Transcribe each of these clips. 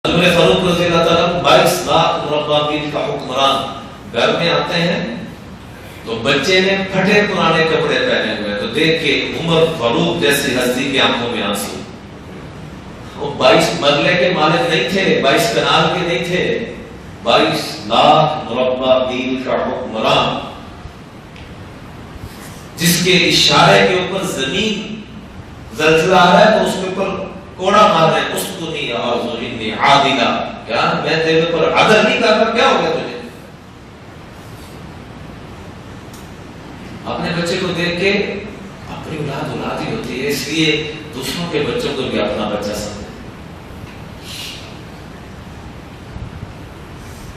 عمر فاروق رضی اللہ تعالیٰ 22 لاکھ مربع میل کا حکمران گھر میں آتے ہیں تو بچے نے پھٹے پرانے کپڑے پہنے ہوئے تو دیکھ کے عمر فاروق جیسی ہستی کی آنکھوں میں آنسو. وہ 22 مرلے کے مالک نہیں تھے, 22 کنال کے نہیں تھے, 22 لاکھ مربع میل کا حکمران جس کے اشارے کے اوپر زمین زلزلہ آ رہا ہے تو اس کے اوپر کوڑا مار رہے ہیں, اس کو نہیں آزوری عادلہ, کیا میں تیرے پر عدل نہیں کر رہا, کیا ہو گیا تجھے؟ اپنے بچے کو دیکھ کے اپنی اولاد ہی ہوتی ہے, اس لیے دوسروں کے بچوں کو بھی اپنا بچہ سمجھے.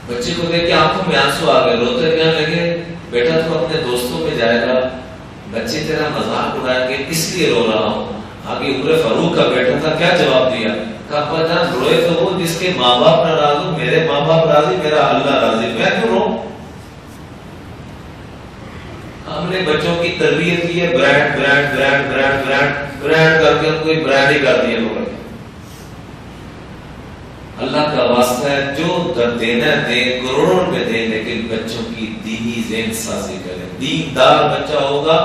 بچے کو دیکھ کے آنکھوں میں آنسو آ گئے, روتے کہنے لگے بیٹا تو اپنے دوستوں میں جائے گا, بچے تیرا مذاق اڑائیں گے اس لیے رو رہا ہوں. آگے عمر فاروق کا بیٹا تھا, کیا جواب دیا؟ کہا ابا جان روئے تو وہ جس کے ماں باپ ناراض ہو, میرے ماں باپ راضی, میرا اللہ راضی, میں کیوں رو؟ ہم نے بچوں کی تربیت کی ہے brand brand brand brand brand brand کر کے کوئی برانڈ ہی کر دیا لوگوں نے. اللہ کا واسطہ ہے جو دینا دے, کروڑوں روپے دیں, لیکن بچوں کی دینی ذہن سازی کریں. دیندار بچہ ہوگا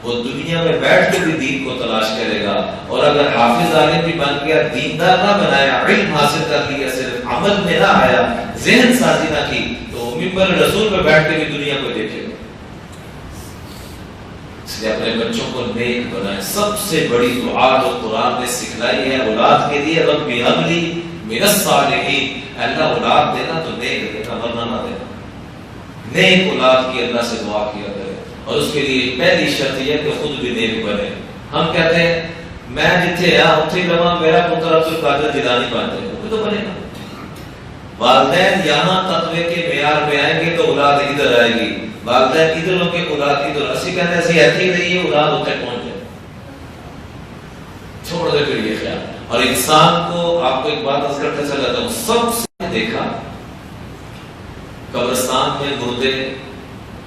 وہ دنیا میں بیٹھ کے بھی دین کو تلاش کرے گا, اور اگر حافظ عالم بھی بن گیا, دیندار نہ بنایا, علم حاصل کر لیا, صرف عمل میں نہ آیا, ذہن سازی نہ کی, تو منبر رسول پہ بیٹھ کے بھی دنیا کو دیکھے گا. اس لیے اپنے بچوں کو نیک بنائیں. سب سے بڑی دعا جو قرآن نے سکھلائی ہے اولاد کے لیے, رب ہب لی من الصالحین, اللہ اولاد دینا تو نیک دینا, ورنہ نہ دینا. نیک اولاد کی اللہ سے دعا کیا کرے, اور اس کے لیے پہلی شرط یہ کہ خود بھی نیک بنے. ہم کہتے ہیں میں جتھے اتھے رہا, میرا پتر عبد القادر جیلانی بن جائے, وہ تو بنے گا. والدین یہاں تقوی کے معیار میں آئیں گے تو اولاد ادھر آئے گی, والدین ادھر ہوں گے اولاد ادھر. اسی کہتے ہیں اسی ایسی ہی رہیے, اولاد اتنے پہنچ جائے. چھوڑ دے پھر یہ خیال. اور انسان کو آپ کو ایک بات عرض کرتے چلا جاتا ہوں, سب سے دیکھا قبرستان میں مردے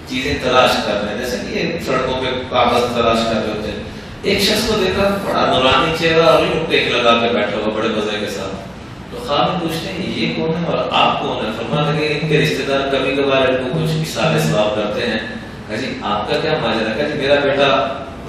چیزیں تلاش کر رہے ہیں, جیسے کہ یہ سڑکوں پہ کاغذ تلاش کر رہے ہوتے ہیں. ایک شخص کو دیکھا بڑا نورانی چہرہ اور ٹیک لگا کے بیٹھا ہوا بڑے مزے کے ساتھ. تو خواب پوچھتے ہیں یہ کون ہے اور آپ کون ہے؟ فرماتے ہیں ان کے رشتے دار کبھی کبھار ان کو کچھ اشارے ثواب کرتے ہیں. جی آپ کا کیا ماجرا ہے؟ جی میرا بیٹا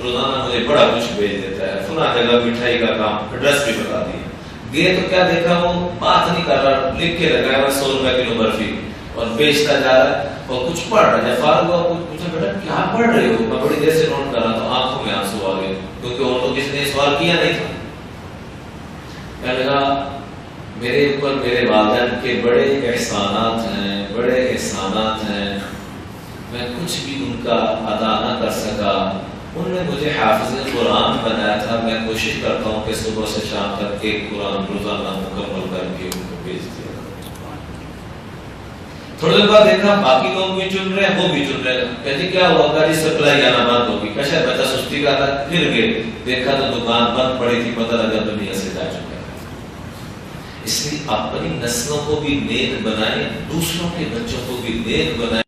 روزانہ مجھے بڑا کچھ بھیج دیتا ہے, فلاں جگہ مٹھائی کا کام, ایڈریس بھی بتا دیا. گئے تو کیا دیکھا, وہ بات نہیں کر رہا, لکھ کے لگایا ہوا 100 روپے کلو برفی اور بیچتا جا رہا ہے اور کچھ پڑھ رہا ہے. فارغ ہوا, کچھ پوچھا بیٹا کیا پڑھ رہے ہو؟ میں بڑی دیر سے نوٹ کر رہا تھا. آنکھوں میں آنسو آ گئے, کیونکہ اور تو کسی نے سوال کیا نہیں تھا. کہنے لگا میرے اوپر میرے والدین کے بڑے احسانات ہیں, بڑے احسانات ہیں, میں کچھ بھی ان کا ادا نہ کر سکا. انہوں نے مجھے حافظ قرآن بنایا تھا, میں کوشش کرتا ہوں کہ صبح سے شام تک ایک قرآن روزانہ مکمل کر کے ان کو بھیج دیا. تھوڑی دیر بعد دیکھا باقی لوگ بھی چن رہے ہیں, وہ بھی چن رہے ہیں. کہتے کیا ہوا؟ جی سپلائی آنا بند ہوگی. کیسے بچہ سستی کا تھا, پھر گئے دیکھا تو دکان بند پڑی تھی, پتہ لگا دنیا سے جا چکا ہے. اس لیے اپنی نسلوں کو بھی نیک بنائیں, دوسروں کے بچوں کو بھی نیک بنائیں.